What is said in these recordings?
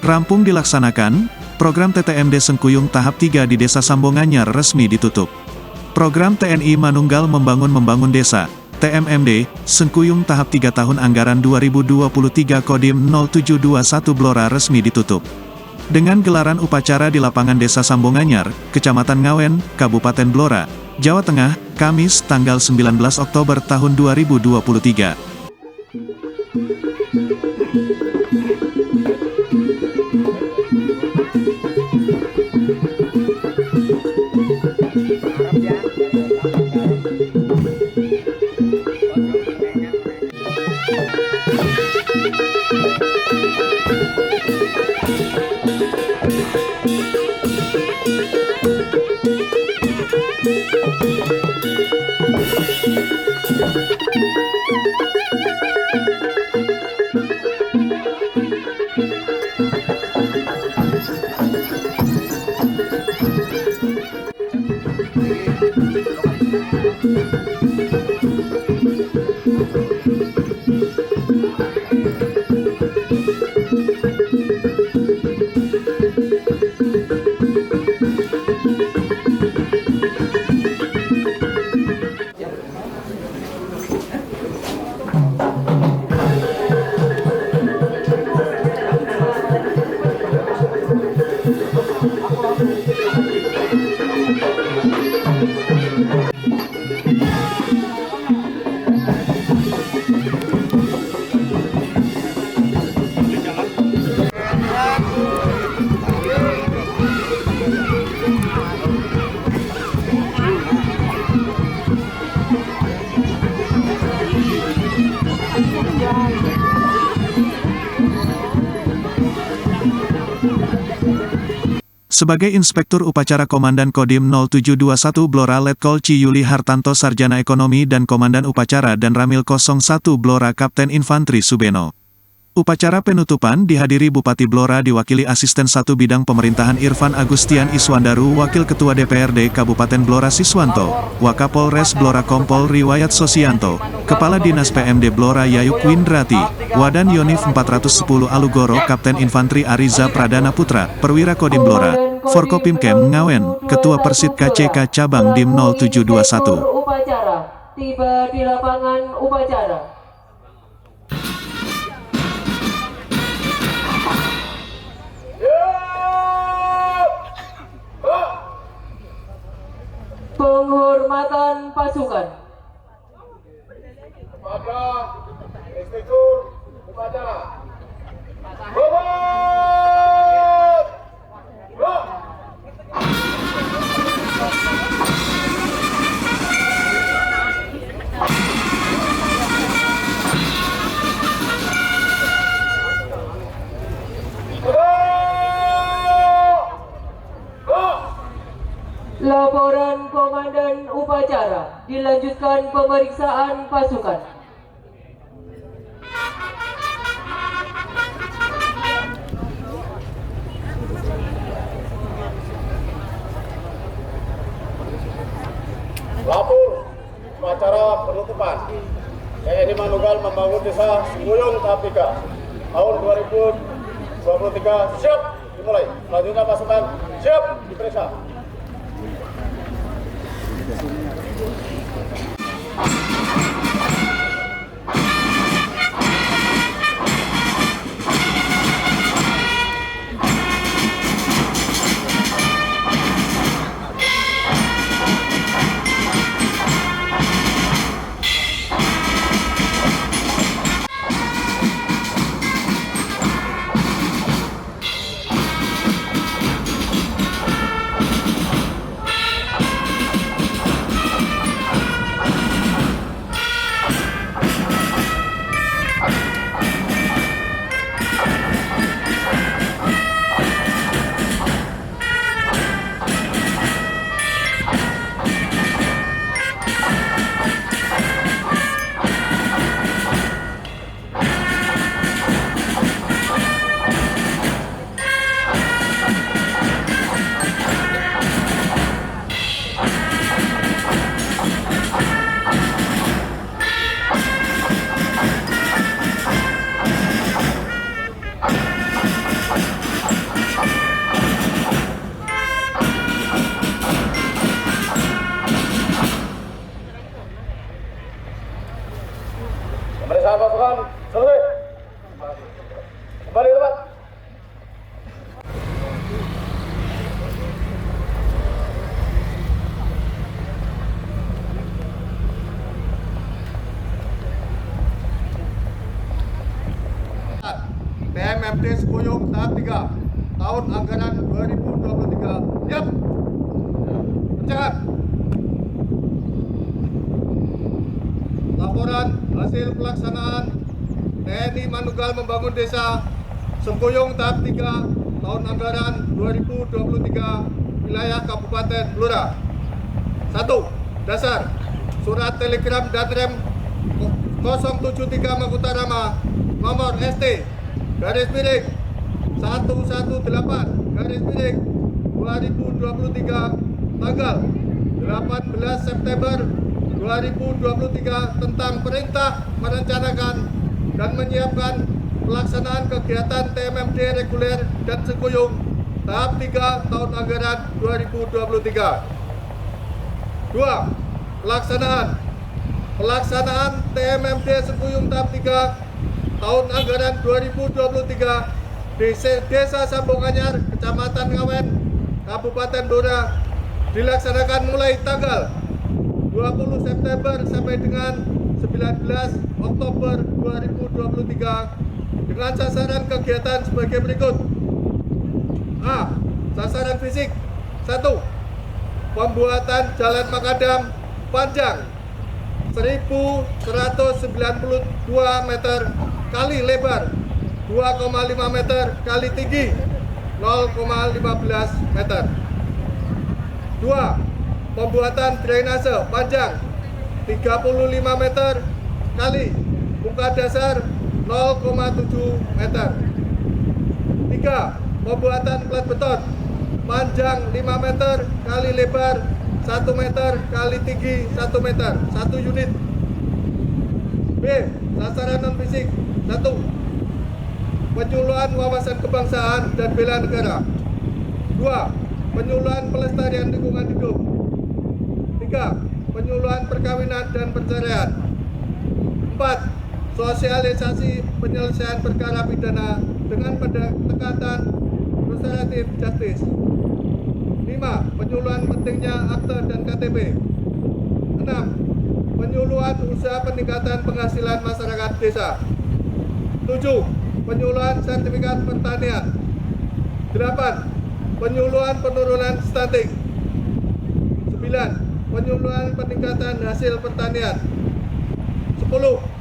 Rampung dilaksanakan, program TTMD Sengkuyung tahap 3 di Desa Sambonganyar resmi ditutup. Program TNI Manunggal Membangun Desa, TMMD, Sengkuyung tahap 3 tahun anggaran 2023 Kodim 0721 Blora resmi ditutup. Dengan gelaran upacara di lapangan Desa Sambonganyar, Kecamatan Ngawen, Kabupaten Blora, Jawa Tengah, Kamis tanggal 19 Oktober tahun 2023. Sebagai Inspektur Upacara Komandan Kodim 0721 Blora Letkol Ciyuli Hartanto Sarjana Ekonomi dan Komandan Upacara dan Ramil 01 Blora Kapten Infanteri Subeno. Upacara penutupan dihadiri Bupati Blora diwakili Asisten 1 Bidang Pemerintahan Irfan Agustian Iswandaru, Wakil Ketua DPRD Kabupaten Blora Siswanto, Wakapolres Blora Kompol Riwayat Sosianto, Kepala Dinas PMD Blora Yayuk Windrati, Wadan Yonif 410 Alugoro Kapten Infanteri Ariza Pradana Putra, Perwira Kodim Blora, Forkopimkem Ngawen, Ketua Persit KCK Cabang Dim 0721. Upacara tiba di lapangan upacara. Penghormatan pasukan kepada Inspektur Upacara. Laporan Komandan Upacara, dilanjutkan pemeriksaan pasukan. Lapor upacara penutupan TNI Manunggal Membangun Desa Sengkuyung tahap 3 tahun 2023 siap dimulai. Selanjutnya pasukan siap diperiksa. Pemeriksaan pasukan selesai. Kembali tempat. TMMD Sekuyung tahap 3 tahun anggaran 2023. Siap. Pencegahan. Laporan hasil pelaksanaan TNI Manugal Membangun Desa Sekuyung tahap 3 tahun anggaran 2023 wilayah Kabupaten Blora. 1. Dasar Surat Telegram Datrem 073 Makutarama nomor ST garis miring 118 garis miring 2023 tanggal 18 September 2023 tentang perintah merencanakan dan menyiapkan pelaksanaan kegiatan TMMD reguler dan Sekuyung tahap 3 tahun anggaran 2023. 2. Pelaksanaan TMMD Sekuyung tahap 3 tahun anggaran 2023 di Desa Sambonganyar, Kecamatan Ngawen, Kabupaten Blora dilaksanakan mulai tanggal 20 September sampai dengan 19 Oktober 2023 dengan sasaran kegiatan sebagai berikut. A. Sasaran fisik. 1. Pembuatan jalan makadam panjang 1192 meter kali lebar 2,5 meter kali tinggi 0,15 meter. 2. Pembuatan drainase panjang 35 meter kali muka dasar 0,7 meter. 3. Pembuatan plat beton panjang 5 meter kali lebar 1 meter kali tinggi 1 meter 1 unit. B. Sasaran non fisik. 1. Penyuluhan wawasan kebangsaan dan bela negara. 2. Penyuluhan pelestarian lingkungan hidup. 3. Penyuluhan perkawinan dan perceraian. 4. Sosialisasi penyelesaian perkara pidana dengan pendekatan restoratif justice. 5. Penyuluhan pentingnya akte dan KTP. 6. Penyuluhan usaha peningkatan penghasilan masyarakat desa. 7. Penyuluhan sertifikat pertanian. 8. Penyuluhan penurunan stunting. 9. Penyuluhan peningkatan hasil pertanian. 10.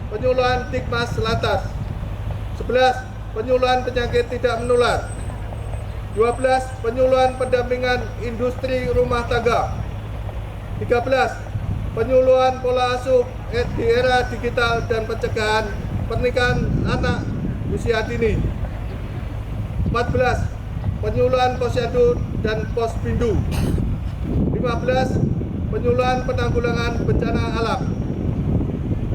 Penyuluhan Dikmas Lantas. 11. Penyuluhan penyakit tidak menular. 12. Penyuluhan pendampingan industri rumah tangga. 13. Penyuluhan pola asuh di era digital dan pencegahan pernikahan anak usia dini. 14. Penyuluhan posyandu dan posbindu. 15. Penyuluhan penanggulangan bencana alam.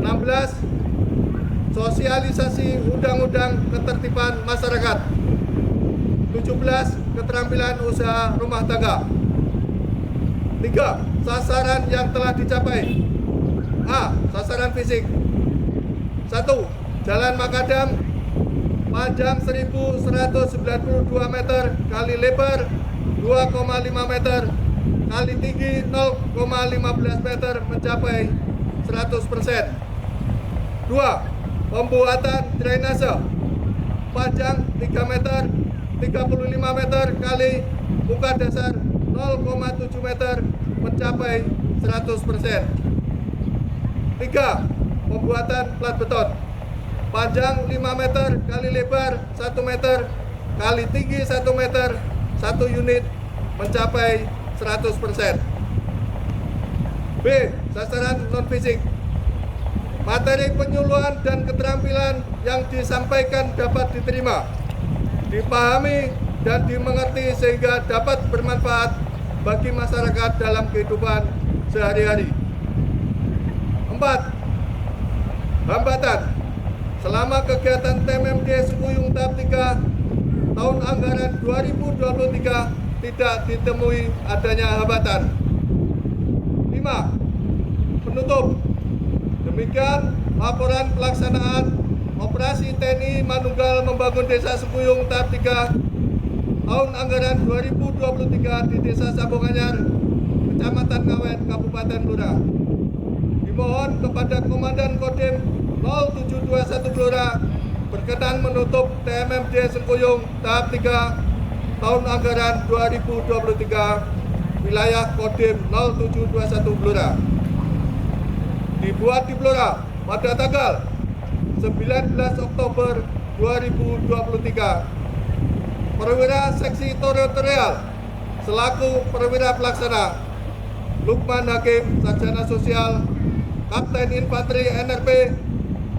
16. Sosialisasi undang-undang ketertiban masyarakat. 17. Keterampilan usaha rumah tangga. 3. Sasaran yang telah dicapai. A. Sasaran fisik. 1. Jalan makadam panjang 1192 meter kali lebar 2,5 meter kali tinggi 0,15 meter mencapai 100%. 2. Pembuatan drainase panjang 3 meter 35 meter kali muka dasar 0,7 meter mencapai 100%. 3. Pembuatan plat beton panjang 5 meter kali lebar 1 meter kali tinggi 1 meter 1 unit mencapai 100%. B. Sasaran non fisik. Materi penyuluhan dan keterampilan yang disampaikan dapat diterima, dipahami, dan dimengerti sehingga dapat bermanfaat bagi masyarakat dalam kehidupan sehari-hari. 4. Hambatan. Selama kegiatan TMMD Sekuyung tahap 3 tahun anggaran 2023 tidak ditemui adanya hambatan. 5. Penutup. Demikian laporan pelaksanaan operasi TNI Manunggal membangun Desa Sembuyung tahap 3 tahun anggaran 2023 di Desa Sabonganyar, Kecamatan Ngawen, Kabupaten Blora. Dimohon kepada Komandan Kodim 0721 Blora berkenan menutup TMMD Sembuyung tahap 3 tahun anggaran 2023 wilayah Kodim 0721 Blora. Dibuat di Blora pada tanggal 19 Oktober 2023. Perwira Seksi Teritorial selaku perwira pelaksana Lukman Hakim, Sarjana Sosial, Kapten Infanteri NRP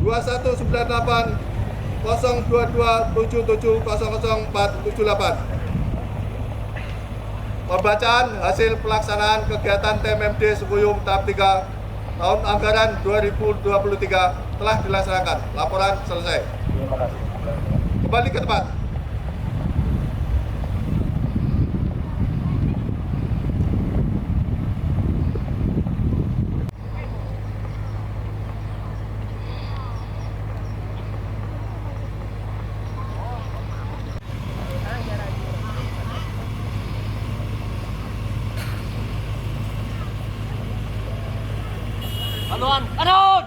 2198 022 77 478. Pembacaan hasil pelaksanaan kegiatan TMMD Sembuyung tahap 3 tahun anggaran 2023 telah dilaksanakan. Laporan selesai. Terima kasih. Kembali ke tempat. Anuan, Anun!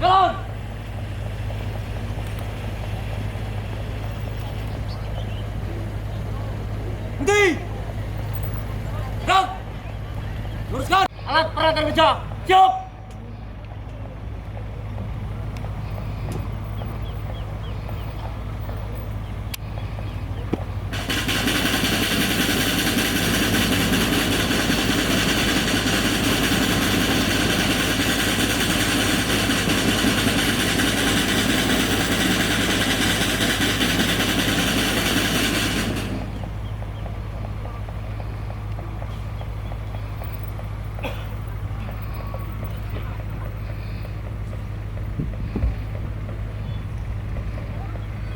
Galon! Henti! Gerak! Luruskan! Alat peralatan kerja! Siap!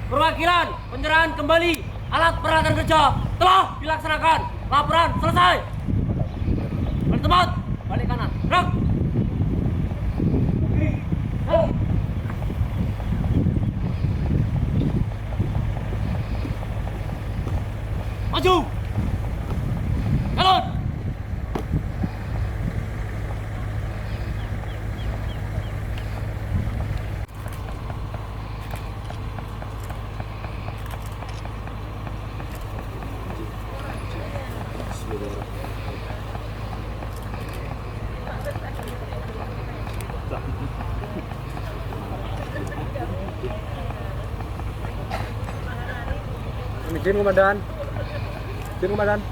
Perwakilan penyerahan kembali alat peralatan kerja telah dilaksanakan. Laporan selesai. Balik tempat, balik kanan. Gerak. Maju. Jalan. Izin komandan. Izin komandan.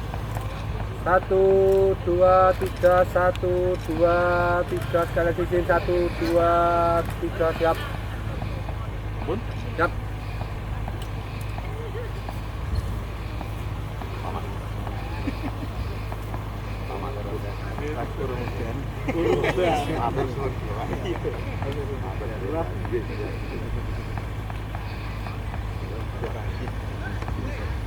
1 2 3 1 2 3 sekali lagi izin 1 2 3 siap. Bun? Siap.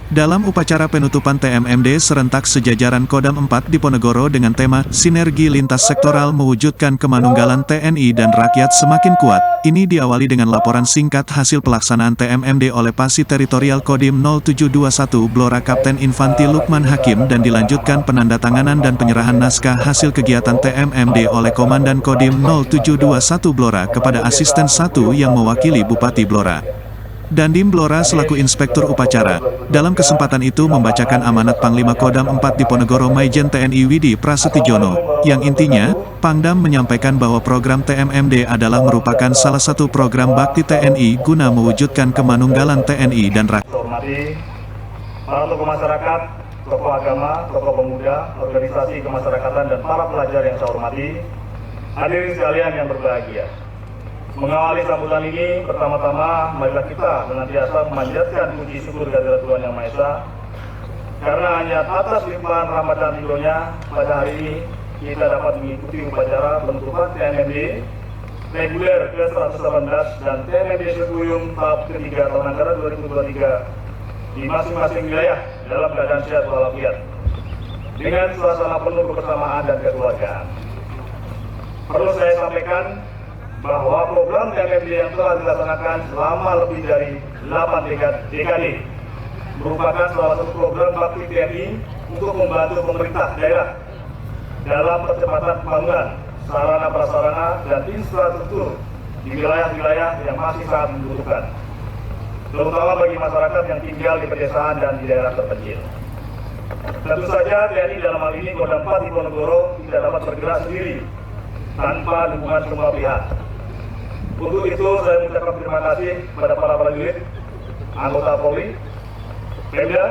Dalam upacara penutupan TMMD serentak sejajaran Kodam 4 Diponegoro dengan tema Sinergi Lintas Sektoral Mewujudkan Kemanunggalan TNI dan Rakyat Semakin Kuat, ini diawali dengan laporan singkat hasil pelaksanaan TMMD oleh Pasi Teritorial Kodim 0721 Blora Kapten Infanti Lukman Hakim dan dilanjutkan penandatanganan dan penyerahan naskah hasil kegiatan TMMD oleh Komandan Kodim 0721 Blora kepada Asisten 1 yang mewakili Bupati Blora. Dandim Blora selaku Inspektur Upacara, dalam kesempatan itu membacakan amanat Panglima Kodam 4 Diponegoro Maijen TNI Widi Prasetyono, yang intinya, Pangdam menyampaikan bahwa program TMMD adalah merupakan salah satu program bakti TNI guna mewujudkan kemanunggalan TNI dan rakyat. Hormati para tokoh masyarakat, tokoh agama, tokoh pemuda, organisasi kemasyarakatan dan para pelajar yang saya hormati, hadirin sekalian yang berbahagia. Mengawali sambutan ini, pertama-tama marilah kita senantiasa memanjatkan puji syukur kehadirat Tuhan Yang Maha Esa, karena hanya atas limpahan rahmat dan ridho-Nya pada hari ini kita dapat mengikuti upacara penutupan TMMD reguler ke-118 dan TMMD Sembuyung tahap ketiga tahun anggaran 2023 di masing-masing wilayah dalam keadaan sehat walafiat dengan suasana penuh kebersamaan dan kekeluargaan. Perlu saya sampaikan bahwa program TMMD yang telah dilaksanakan selama lebih dari 8 dekade merupakan salah satu program bakti TNI untuk membantu pemerintah daerah dalam percepatan pembangunan sarana prasarana dan infrastruktur di wilayah-wilayah yang masih sangat membutuhkan, terutama bagi masyarakat yang tinggal di pedesaan dan di daerah terpencil. Tentu saja TNI dalam hal ini Kodam 4 Diponegoro tidak dapat bergerak sendiri tanpa dukungan semua pihak. Untuk itu saya mengucapkan terima kasih kepada para prajurit, anggota Polri, Pemda,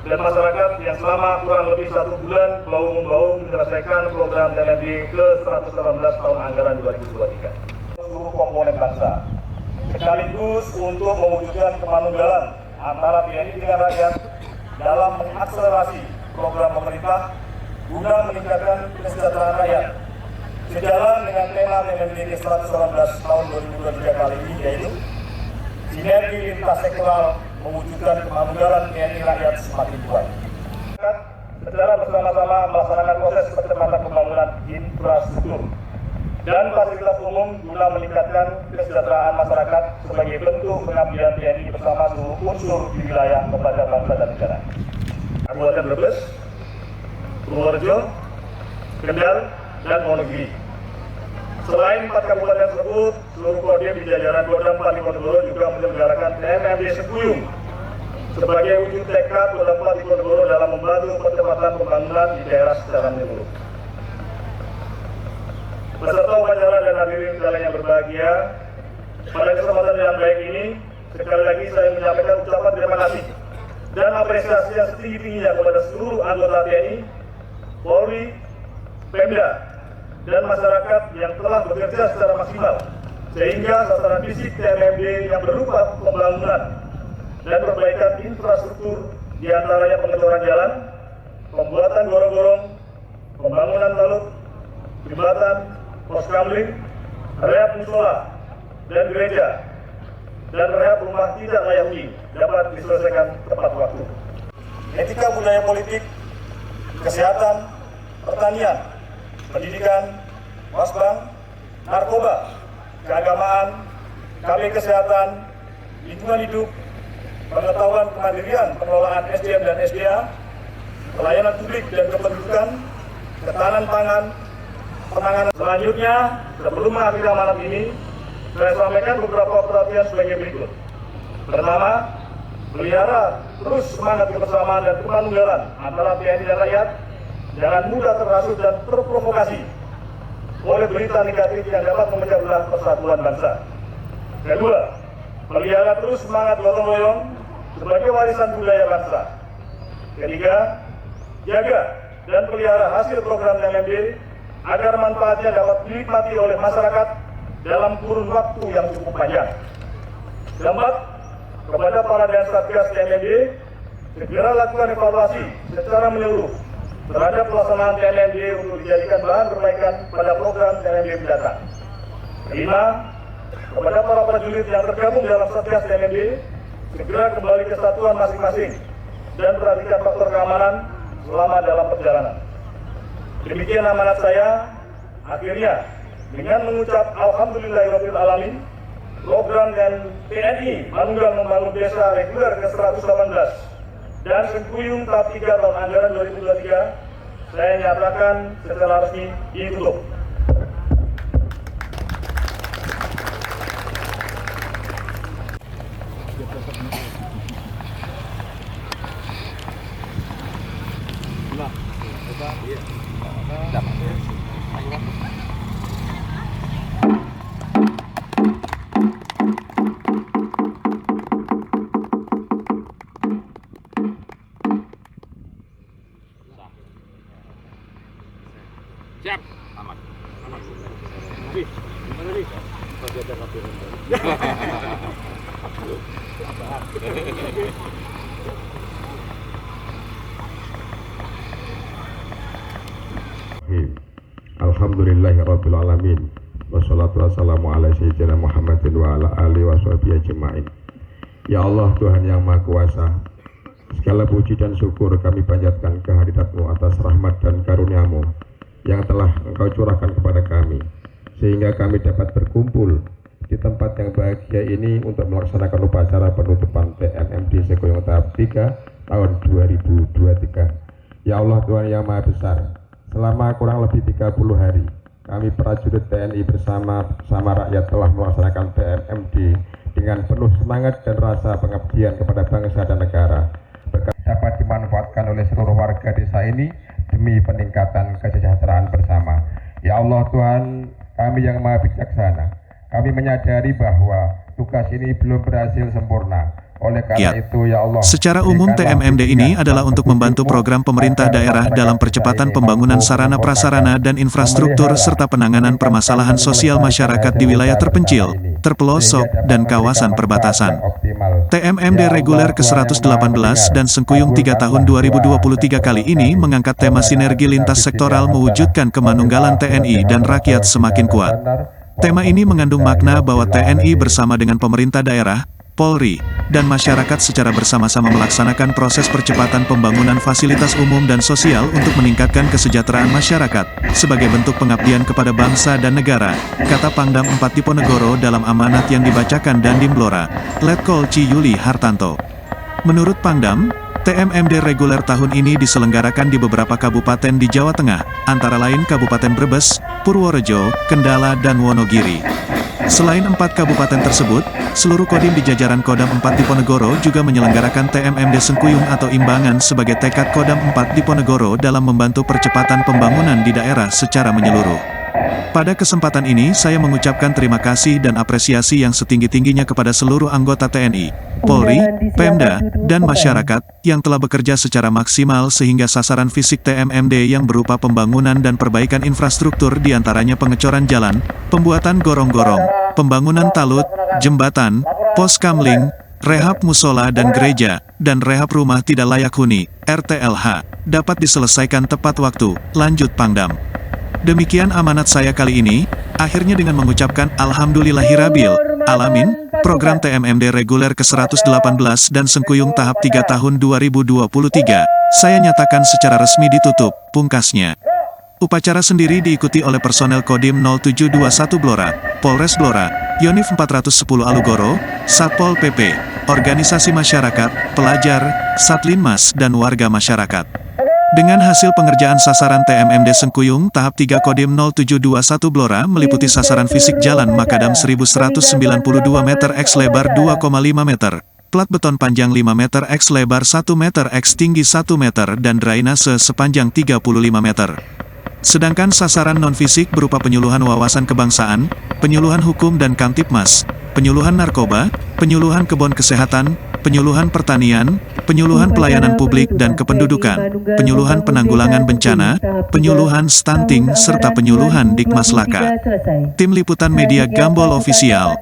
dan masyarakat yang selama kurang lebih 1 bulan bahu-membahu menyelesaikan program TNMD ke-118 tahun anggaran 2023. Seluruh komponen bangsa, sekaligus untuk mewujudkan kemanunggalan antara TNI dengan rakyat dalam mengakselerasi program pemerintah guna meningkatkan kesejahteraan rakyat. Sejalan dengan tema TNMD ke-118 tahun 2023 kali ini, yaitu sinergi lintas sektoral mewujudkan kemanunggalan TNI rakyat semakin kuat. Secara bersama-sama melaksanakan proses percepatan pembangunan infrastruktur dan fasilitas umum guna meningkatkan kesejahteraan masyarakat sebagai bentuk pengabdian TNI bersama seluruh unsur di wilayah kepada bangsa dan negara. Kabupaten Brebes, Purworejo, Kendal, dan Wonogiri. Selain 4 kabupaten tersebut, seluruh kodim di jajaran Kodam 4 Diponegoro juga menyelenggarakan TMMD Sekuyung sebagai wujud tekad Kodam 4 Diponegoro dalam membantu percepatan pembangunan di daerah secara menyeluruh. Peserta upacara dan hadirin sekalian yang berbahagia, pada kesempatan yang baik ini, sekali lagi saya menyampaikan ucapan terima kasih dan apresiasi yang setinggi-tingginya kepada seluruh anggota TNI, Polri, Pemda, dan masyarakat yang telah bekerja secara maksimal sehingga sasaran fisik TMMD yang berupa pembangunan dan perbaikan infrastruktur diantaranya pengecoran jalan, pembuatan gorong-gorong, pembangunan talut, jembatan, pos kamling, rehab musola dan gereja, dan rehab rumah tidak layak huni dapat diselesaikan tepat waktu. Etika budaya politik, kesehatan, pertanian, pendidikan, wasbang, narkoba, keagamaan, KB kesehatan, lingkungan hidup, pengetahuan kemandirian pengelolaan SDM dan SDA, pelayanan publik dan kependudukan, ketahanan pangan, penanganan. Selanjutnya, sebelum mengakhiri malam ini, saya sampaikan beberapa perhatian sebagai berikut. Pertama, pelihara terus semangat kebersamaan dan kemanunggalan antara TNI dan rakyat. Jangan mudah terhasut dan terprovokasi oleh berita negatif yang dapat memecah belah persatuan bangsa. Kedua, pelihara terus semangat gotong royong sebagai warisan budaya bangsa. Ketiga, jaga dan pelihara hasil program TMMD agar manfaatnya dapat dinikmati oleh masyarakat dalam kurun waktu yang cukup panjang. Keempat, kepada para dan satgas TMMD, segera lakukan evaluasi secara menyeluruh terhadap pelaksanaan TMMD untuk dijadikan bahan perbaikan pada program TMMD mendatang. Kelima, kepada para prajurit yang tergabung dalam satgas TMMD, segera kembali ke satuan masing-masing dan perhatikan faktor keamanan selama dalam perjalanan. Demikian amanat saya. Akhirnya, dengan mengucap Alhamdulillahirabbil alamin, program dan TNI Manunggal Membangun Desa Reguler ke-118 dan Sekuyung tahap 3 tahun anggaran 2023 saya nyatakan secara resmi ditutup. Siap. Aman. Wih, gimana nih? Pasti ada kabar. Alhamdulillahirabbil alamin. Wassalatu wassalamu ala sayyidina Muhammadin wa ala alihi washabihi ajmain. Ya Allah, Tuhan yang Maha Kuasa, segala puji dan syukur kami panjatkan kehadirat-Mu atas rahmat dan karunia-Mu yang telah Engkau curahkan kepada kami sehingga kami dapat berkumpul di tempat yang bahagia ini untuk melaksanakan upacara penutupan TMMD Sekuyung tahap 3 tahun 2023. Ya Allah Tuhan yang Maha Besar, selama kurang lebih 30 hari kami prajurit TNI bersama rakyat telah melaksanakan TMMD dengan penuh semangat dan rasa pengabdian kepada bangsa dan negara. Dapat dimanfaatkan oleh seluruh warga desa ini demi peningkatan kesejahteraan bersama. Ya Allah Tuhan kami yang Maha Bijaksana, kami menyadari bahwa tugas ini belum berhasil sempurna. Oleh karena itu ya Allah, secara umum TMMD ini adalah untuk membantu program pemerintah daerah dalam percepatan pembangunan sarana prasarana dan infrastruktur serta penanganan permasalahan sosial masyarakat di wilayah terpencil, terpelosok, dan kawasan perbatasan. TMMD reguler ke-118 dan Sengkuyung 3 tahun 2023 kali ini mengangkat tema sinergi lintas sektoral mewujudkan kemanunggalan TNI dan rakyat semakin kuat. Tema ini mengandung makna bahwa TNI bersama dengan pemerintah daerah, Polri, dan masyarakat secara bersama-sama melaksanakan proses percepatan pembangunan fasilitas umum dan sosial untuk meningkatkan kesejahteraan masyarakat, sebagai bentuk pengabdian kepada bangsa dan negara, kata Pangdam 4 Diponegoro dalam amanat yang dibacakan Dandim Blora, Letkol C. Yuli Hartanto. Menurut Pangdam, TMMD reguler tahun ini diselenggarakan di beberapa kabupaten di Jawa Tengah, antara lain Kabupaten Brebes, Purworejo, Kendala, dan Wonogiri. Selain 4 kabupaten tersebut, seluruh kodim di jajaran Kodam 4 Diponegoro juga menyelenggarakan TMMD Sengkuyung atau imbangan sebagai tekad Kodam 4 Diponegoro dalam membantu percepatan pembangunan di daerah secara menyeluruh. Pada kesempatan ini saya mengucapkan terima kasih dan apresiasi yang setinggi-tingginya kepada seluruh anggota TNI, Polri, Pemda, dan masyarakat yang telah bekerja secara maksimal sehingga sasaran fisik TMMD yang berupa pembangunan dan perbaikan infrastruktur diantaranya pengecoran jalan, pembuatan gorong-gorong, pembangunan talut, jembatan, pos kamling, rehab musola dan gereja, dan rehab rumah tidak layak huni, RTLH, dapat diselesaikan tepat waktu, lanjut Pangdam. Demikian amanat saya kali ini, akhirnya dengan mengucapkan Alhamdulillahirabbil Alamin, program TMMD reguler ke-118 dan Sengkuyung tahap 3 tahun 2023, saya nyatakan secara resmi ditutup, pungkasnya. Upacara sendiri diikuti oleh personel Kodim 0721 Blora, Polres Blora, Yonif 410 Alugoro, Satpol PP, organisasi masyarakat, pelajar, Satlinmas, dan warga masyarakat. Dengan hasil pengerjaan sasaran TMMD Sengkuyung tahap 3 Kodim 0721 Blora meliputi sasaran fisik jalan makadam 1192 meter x lebar 2,5 meter, plat beton panjang 5 meter x lebar 1 meter x tinggi 1 meter dan drainase sepanjang 35 meter. Sedangkan sasaran non-fisik berupa penyuluhan wawasan kebangsaan, penyuluhan hukum dan kamtipmas, penyuluhan narkoba, penyuluhan kebun kesehatan, penyuluhan pertanian, penyuluhan pelayanan publik dan kependudukan, penyuluhan penanggulangan bencana, penyuluhan stunting, serta penyuluhan Dikmas Laka. Tim Liputan Media Gambol Official.